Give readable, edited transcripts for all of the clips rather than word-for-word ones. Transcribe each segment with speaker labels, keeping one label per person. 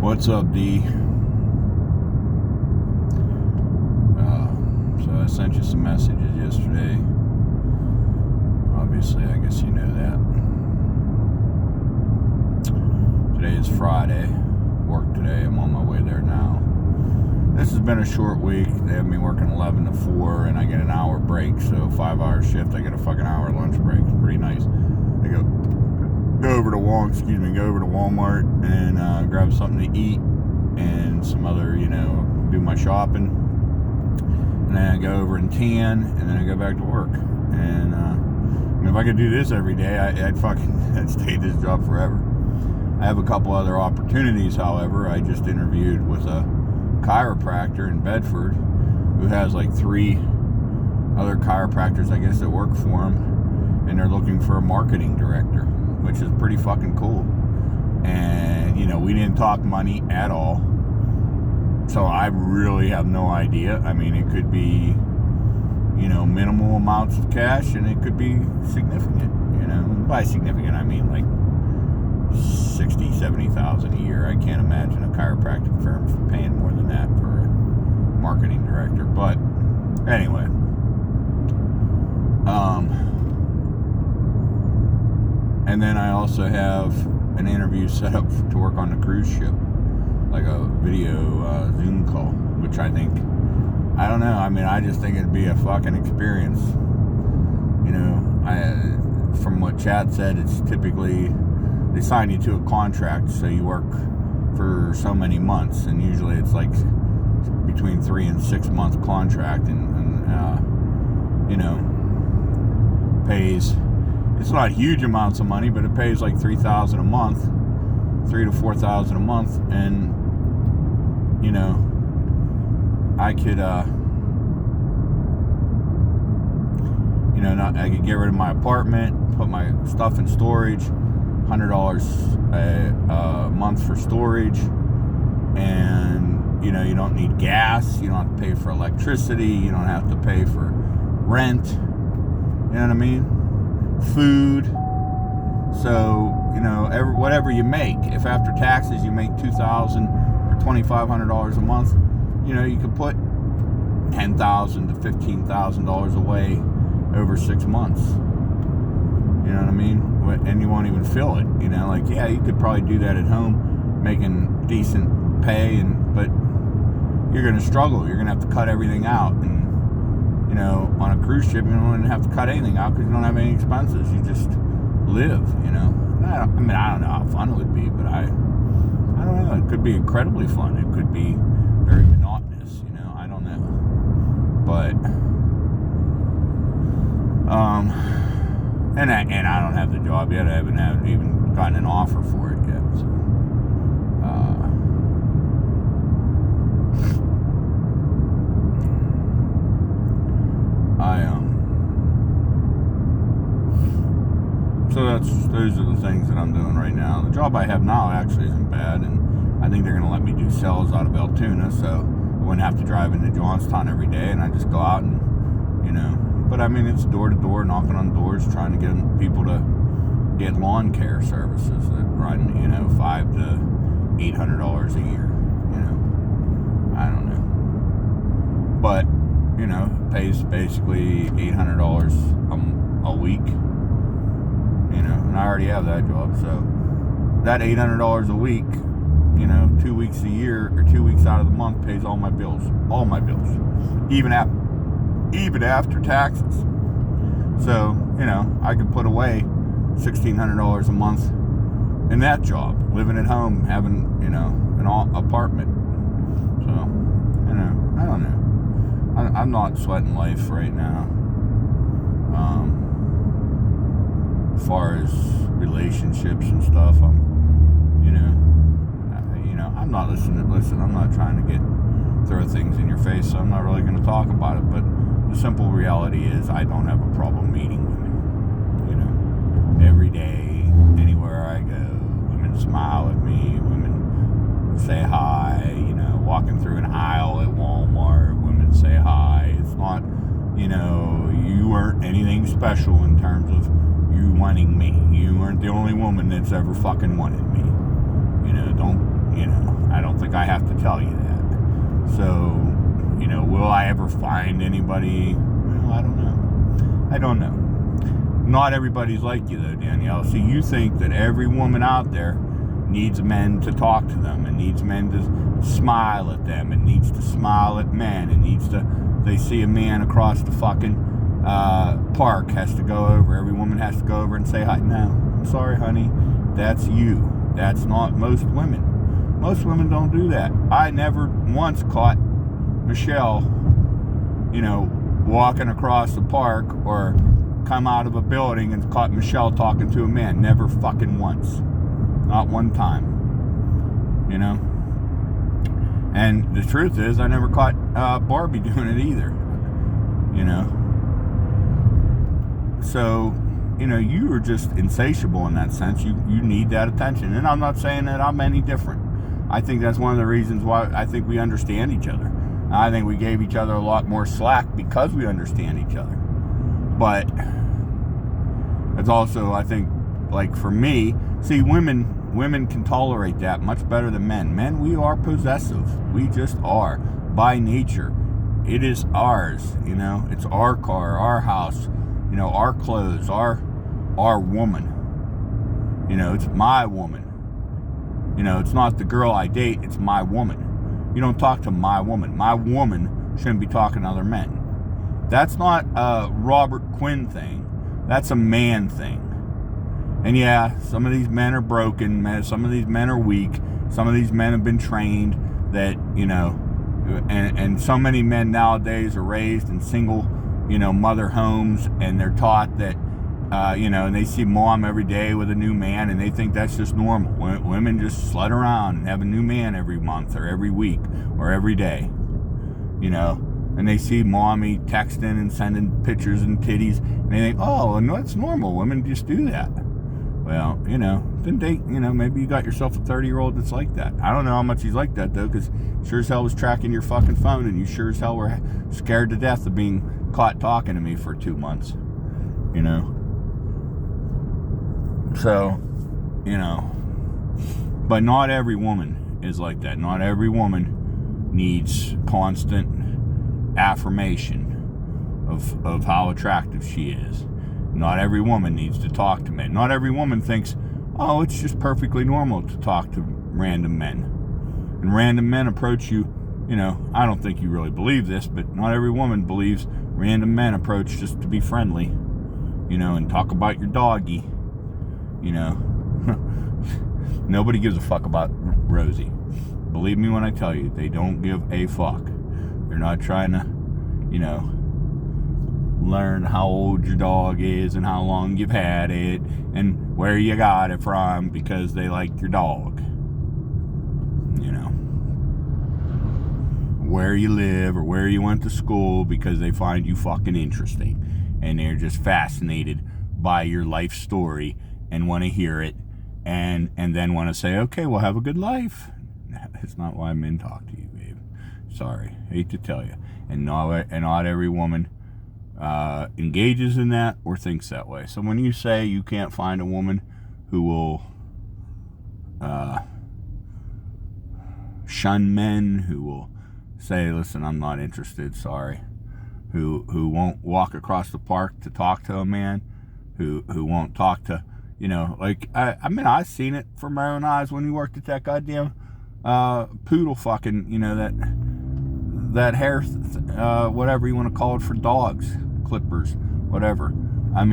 Speaker 1: What's up, D? So I sent you some messages yesterday. Obviously, I guess you know that. Today is Friday. Work today. I'm on my way there now. This has been a short week. They have me working 11 to 4, and I get an hour break. So 5-hour shift. I get a fucking hour lunch break. It's pretty nice. I go over to Walmart and grab something to eat and some other, do my shopping. And then I go over and tan, and then I go back to work. And if I could do this every day, I'd stay at this job forever. I have a couple other opportunities, however. I just interviewed with a chiropractor in Bedford who has like 3 other chiropractors, I guess, that work for him, and they're looking for a marketing director, which is pretty fucking cool. And we didn't talk money at all, so I really have no idea. I mean, it could be minimal amounts of cash, and it could be significant. By significant I mean like 60, 70,000 a year. I can't imagine a chiropractic firm paying more than that for a marketing director. But anyway, and then I also have an interview set up to work on the cruise ship, like a video Zoom call, which I don't know. I mean, I just think it'd be a fucking experience. From what Chad said, it's typically they sign you to a contract, so you work for so many months, and usually it's like between 3 and 6 month contract, and pays. It's not huge amounts of money, but it pays like $3,000 a month, $3,000 to $4,000 a month, and I could I could get rid of my apartment, put my stuff in storage, $100 a month for storage, and you don't need gas, you don't have to pay for electricity, you don't have to pay for rent, you know what I mean, food. So whatever you make, if after taxes you make $2,000 or $2,500 a month, you could put $10,000 to $15,000 away over 6 months. You know what I mean? And you won't even feel it. You could probably do that at home, making decent pay, but you're gonna struggle. You're gonna have to cut everything out. And on a cruise ship, you don't have to cut anything out because you don't have any expenses. You just live. I don't know how fun it would be, but I don't know. It could be incredibly fun. It could be very monotonous. I don't know. But and I don't have the job yet. I haven't even gotten an offer for it yet. So, those are the things that I'm doing right now. The job I have now actually isn't bad, and I think they're going to let me do sales out of Altoona, so I wouldn't have to drive into Johnstown every day, and I just go out and, But I mean, it's door to door, knocking on doors, trying to get people to get lawn care services that run, $500 to $800 a year. I don't know, but pays basically $800 a week. And I already have that job, so that $800 a week, 2 weeks a year or 2 weeks out of the month pays all my bills, even after taxes. So, I could put away $1,600 a month in that job, living at home, having, an apartment. So, I don't know. I'm not sweating life right now. As far as relationships and stuff, I'm not I'm not trying to throw things in your face, so I'm not really going to talk about it, but the simple reality is I don't have a problem meeting women. Every day, anywhere I go, women smile at me, women say hi, walking through an aisle at Walmart, women say hi. It's not, you weren't anything special in terms of you wanting me. You weren't the only woman that's ever fucking wanted me. I don't like I have to tell you that. So, will I ever find anybody? Well, I don't know. Not everybody's like you, though, Danielle. See, you think that every woman out there needs men to talk to them, and needs men to smile at them, and needs to smile at men, and they see a man across the fucking park, has to go over, every woman has to go over and say hi. No, I'm sorry, honey, that's you. That's not most women. Most women don't do that. I never once caught Michelle, walking across the park, or come out of a building and caught Michelle talking to a man. Never fucking once. Not one time. And the truth is, I never caught Barbie doing it either. So, you are just insatiable in that sense. You need that attention. And I'm not saying that I'm any different. I think that's one of the reasons why I think we understand each other. I think we gave each other a lot more slack because we understand each other. But it's also, I think, like for me, see, women can tolerate that much better than men. Men, we are possessive. We just are. By nature. It is ours, It's our car, our house, our clothes, our woman. It's my woman. It's not the girl I date, it's my woman. You don't talk to my woman. My woman shouldn't be talking to other men. That's not a Robert Quinn thing. That's a man thing. And yeah, some of these men are broken. Some of these men are weak. Some of these men have been trained that, and so many men nowadays are raised in single, mother homes, and they're taught that, and they see mom every day with a new man, and they think that's just normal. Women just slut around and have a new man every month or every week or every day, and they see mommy texting and sending pictures and titties, and they think, oh, and that's normal. Women just do that. Well, then date, maybe you got yourself a 30-year-old that's like that. I don't know how much he's like that, though, because sure as hell was tracking your fucking phone, and you sure as hell were scared to death of being caught talking to me for 2 months, So, but not every woman is like that. Not every woman needs constant affirmation of how attractive she is. Not every woman needs to talk to men. Not every woman thinks, oh, it's just perfectly normal to talk to random men. And random men approach you, I don't think you really believe this, but not every woman believes random men approach just to be friendly, and talk about your doggy, Nobody gives a fuck about Rosie. Believe me when I tell you, they don't give a fuck. They're not trying to, learn how old your dog is and how long you've had it and where you got it from because they like your dog. Where you live or where you went to school because they find you fucking interesting. And they're just fascinated by your life story and want to hear it and then want to say, okay, well, have a good life. That's not why men talk to you, babe. Sorry. Hate to tell you. And not every woman engages in that or thinks that way. So when you say you can't find a woman who will shun men, who will say, listen, I'm not interested, sorry, who won't walk across the park to talk to a man, who won't talk to, I've seen it from my own eyes when you worked at that goddamn poodle fucking, that hair, whatever you want to call it for dogs, clippers, whatever. I've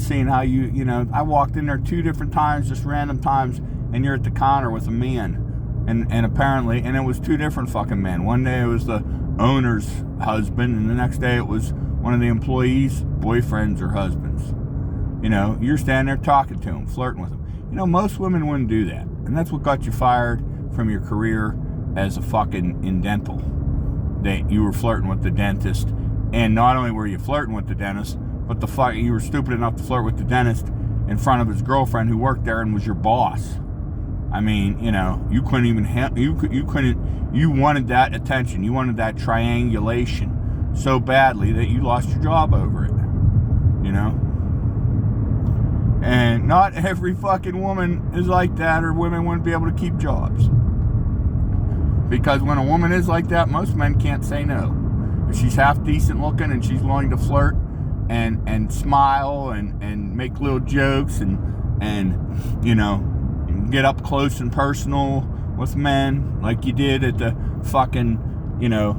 Speaker 1: seen how I walked in there 2 different times, just random times, and you're at the counter with a man. And apparently, and it was 2 different fucking men. One day it was the owner's husband, and the next day it was one of the employees' boyfriends or husbands. You're standing there talking to him, flirting with him. Most women wouldn't do that. And that's what got you fired from your career as a fucking in dental. That you were flirting with the dentist. And not only were you flirting with the dentist, but you were stupid enough to flirt with the dentist in front of his girlfriend who worked there and was your boss. You couldn't even you wanted that attention. You wanted that triangulation so badly that you lost your job over it. And not every fucking woman is like that, or women wouldn't be able to keep jobs. Because when a woman is like that, most men can't say no. If she's half decent looking and she's willing to flirt and smile and make little jokes and you know, get up close and personal with men like you did at the fucking, you know,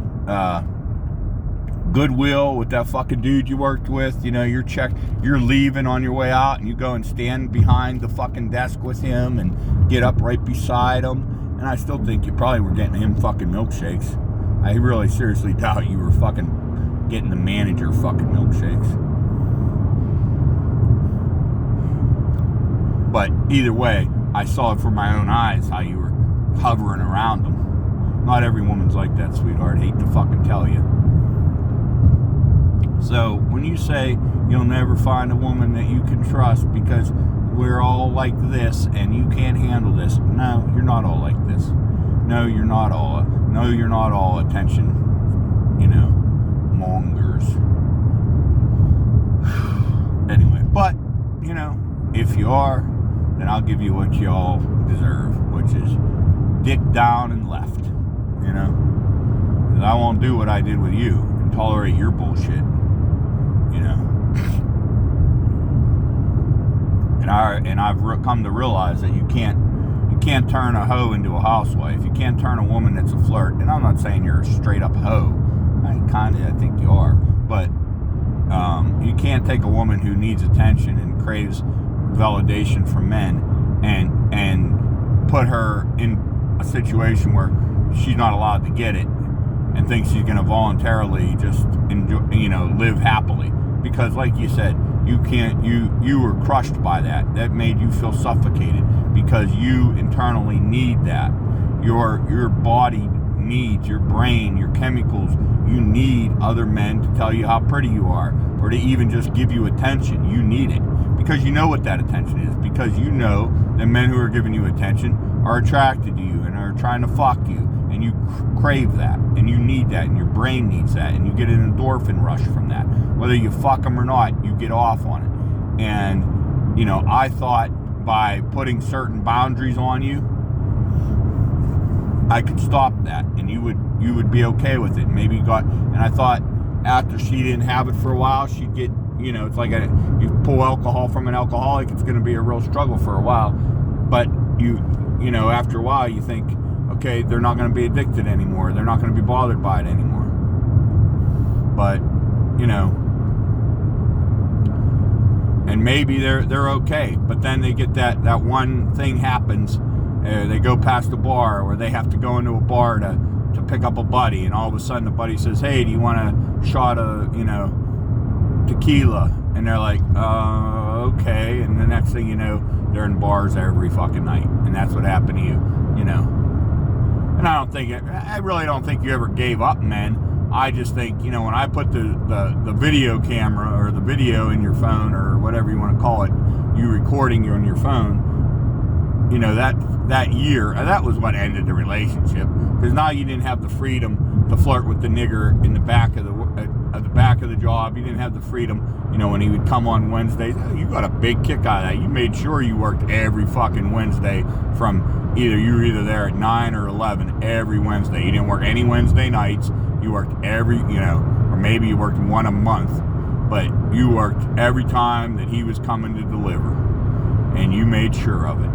Speaker 1: Goodwill with that fucking dude you worked with. You know, you're leaving on your way out and you go and stand behind the fucking desk with him and get up right beside him. And I still think you probably were getting him fucking milkshakes. I really seriously doubt you were fucking getting the manager fucking milkshakes. But either way, I saw it for my own eyes how you were hovering around them. Not every woman's like that, sweetheart. Hate to fucking tell you. So when you say you'll never find a woman that you can trust because we're all like this and you can't handle this. No, you're not all like this. No, you're not all attention, you know, mongers. Anyway, but, you know, if you are, then I'll give you what you all deserve, which is dick down and left, you know? Because I won't do what I did with you and tolerate your bullshit, you know? And I've come to realize that you can't turn a hoe into a housewife. You can't turn a woman that's a flirt. And I'm not saying you're a straight up hoe. I think you are. But you can't take a woman who needs attention and craves validation from men and put her in a situation where she's not allowed to get it and thinks she's going to voluntarily just enjoy, you know, live happily. Because like you said, you were crushed by that. That made you feel suffocated because you internally need that. Your body needs, your brain, your chemicals, you need other men to tell you how pretty you are or to even just give you attention. You need it because you know what that attention is, because you know that men who are giving you attention are attracted to you and are trying to fuck you, and you crave that and you need that and your brain needs that and you get an endorphin rush from that. Whether you fuck them or not, you get off on it. And, you know, I thought by putting certain boundaries on you, I could stop that and you would be okay with it. Maybe and I thought after she didn't have it for a while, she'd get, you know, it's like you pull alcohol from an alcoholic, it's going to be a real struggle for a while. But you know, after a while you think, okay, they're not going to be addicted anymore. They're not going to be bothered by it anymore. But, you know, and maybe they're okay. But then they get that one thing happens. They go past a bar, or they have to go into a bar to pick up a buddy, and all of a sudden the buddy says, hey, do you want a shot of, you know, tequila? And they're like, okay. And the next thing you know, they're in bars every fucking night. And that's what happened to you, you know. And I really don't think you ever gave up, men. I just think, you know, when I put the video camera or the video in your phone or whatever you want to call it, you recording you on your phone, you know, that year, that was what ended the relationship. Because now you didn't have the freedom to flirt with the nigger in the back of the job. You didn't have the freedom, you know, when he would come on Wednesdays. You got a big kick out of that. You made sure you worked every fucking Wednesday from you were either there at 9 or 11 every Wednesday. You didn't work any Wednesday nights. You worked every, you know, or maybe you worked one a month, but you worked every time that he was coming to deliver, and you made sure of it.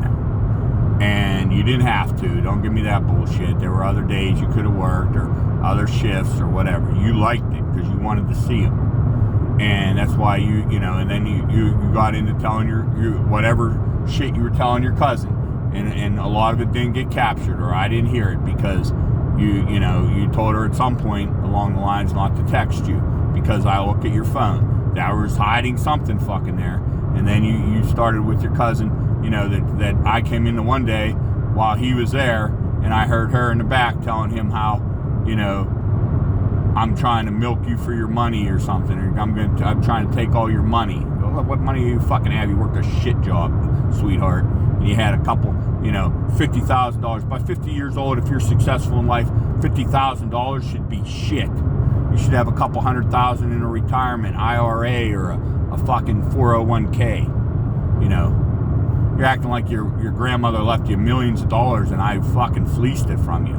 Speaker 1: And you didn't have to. Don't give me that bullshit. There were other days you could have worked or other shifts or whatever. You liked it because you wanted to see him. And that's why you know, and then you got into telling your whatever shit you were telling your cousin. And a lot of it didn't get captured, or I didn't hear it because you told her at some point along the lines not to text you because I look at your phone. That was hiding something fucking there. And then you started with your cousin, you know, that I came in the one day while he was there, and I heard her in the back telling him how, you know, I'm trying to milk you for your money or something, or I'm trying to take all your money. What money do you fucking have? You worked a shit job, sweetheart, and you had a couple, you know, $50,000. By 50 years old, if you're successful in life, $50,000 should be shit. You should have a couple $100,000 in a retirement IRA or a fucking 401k. You know, you're acting like your grandmother left you millions of dollars and I fucking fleeced it from you.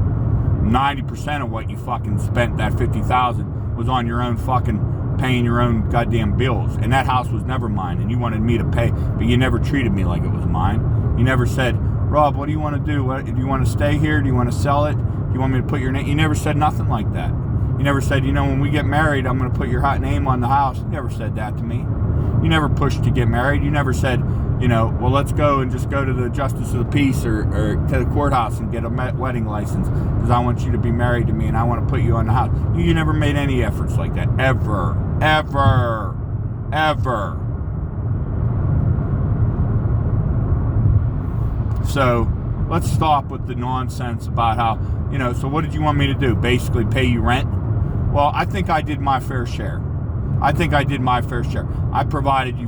Speaker 1: 90% of what you fucking spent, that $50,000, was on your own fucking paying your own goddamn bills. And that house was never mine, and you wanted me to pay, but you never treated me like it was mine. You never said, Rob, what do you want to do? Do you want to stay here? Do you want to sell it? Do you want me to put your name? You never said nothing like that. You never said, you know, when we get married, I'm going to put your hot name on the house. You never said that to me. You never pushed to get married. You never said, you know, well, let's go and just go to the Justice of the Peace or to the courthouse and get a wedding license because I want you to be married to me and I want to put you on the house. You never made any efforts like that. Ever. Ever. Ever. So let's stop with the nonsense about how, you know, so what did you want me to do? Basically pay you rent? Well, I think I did my fair share. I provided you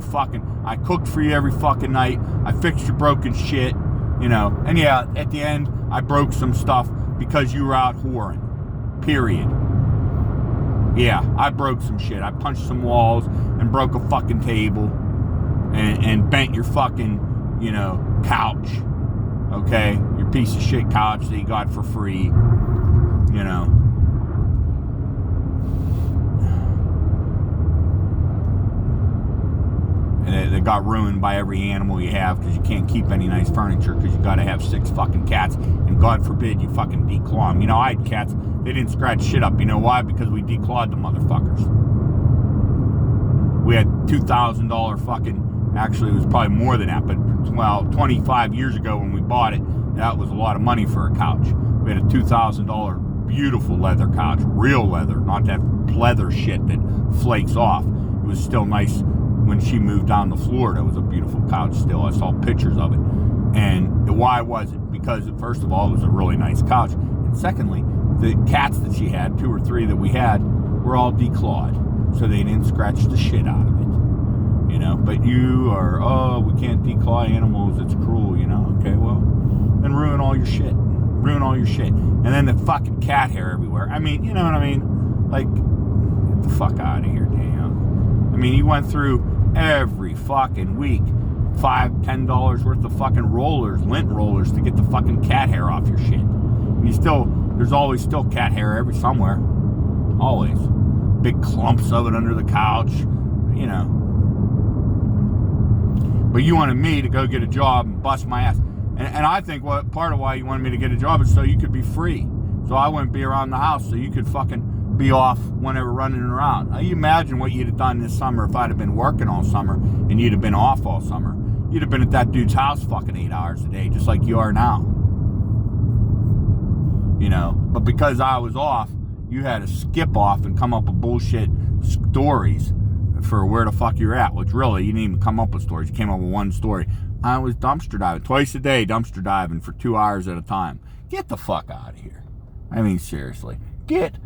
Speaker 1: I cooked for you every fucking night. I fixed your broken shit, you know. And yeah, at the end, I broke some stuff because you were out whoring. Period. Yeah, I broke some shit. I punched some walls and broke a fucking table and bent your fucking, you know, couch. Okay? Your piece of shit couch that you got for free, you know. And it got ruined by every animal you have because you can't keep any nice furniture because you got to have 6 fucking cats. And God forbid you fucking declaw them. You know, I had cats. They didn't scratch shit up. You know why? Because we declawed the motherfuckers. We had $2,000 fucking, actually it was probably more than that, but well, 25 years ago when we bought it, that was a lot of money for a couch. We had a $2,000 beautiful leather couch, real leather, not that pleather shit that flakes off. It was still nice. When she moved down to Florida, it was a beautiful couch still. I saw pictures of it. And why was it? Because, first of all, it was a really nice couch. And secondly, the cats that she had, 2 or 3 that we had, were all declawed. So they didn't scratch the shit out of it. You know, but you are, oh, we can't declaw animals. It's cruel, you know. Okay, well, then ruin all your shit. Ruin all your shit. And then the fucking cat hair everywhere. I mean, you know what I mean? Like, get the fuck out of here, damn. I mean, you went through every fucking week $5-10 worth of fucking rollers, lint rollers, to get the fucking cat hair off your shit. And you still, there's always still cat hair somewhere. Always. Big clumps of it under the couch, you know. But you wanted me to go get a job and bust my ass. And I think what part of why you wanted me to get a job is so you could be free. So I wouldn't be around the house, so you could fucking be off whenever running around. Now, you imagine what you'd have done this summer if I'd have been working all summer and you'd have been off all summer. You'd have been at that dude's house fucking 8 hours a day, just like you are now. You know, but because I was off, you had to skip off and come up with bullshit stories for where the fuck you're at, which really, you didn't even come up with stories. You came up with one story. I was dumpster diving, twice a day, dumpster diving for 2 hours at a time. Get the fuck out of here. I mean, seriously. Get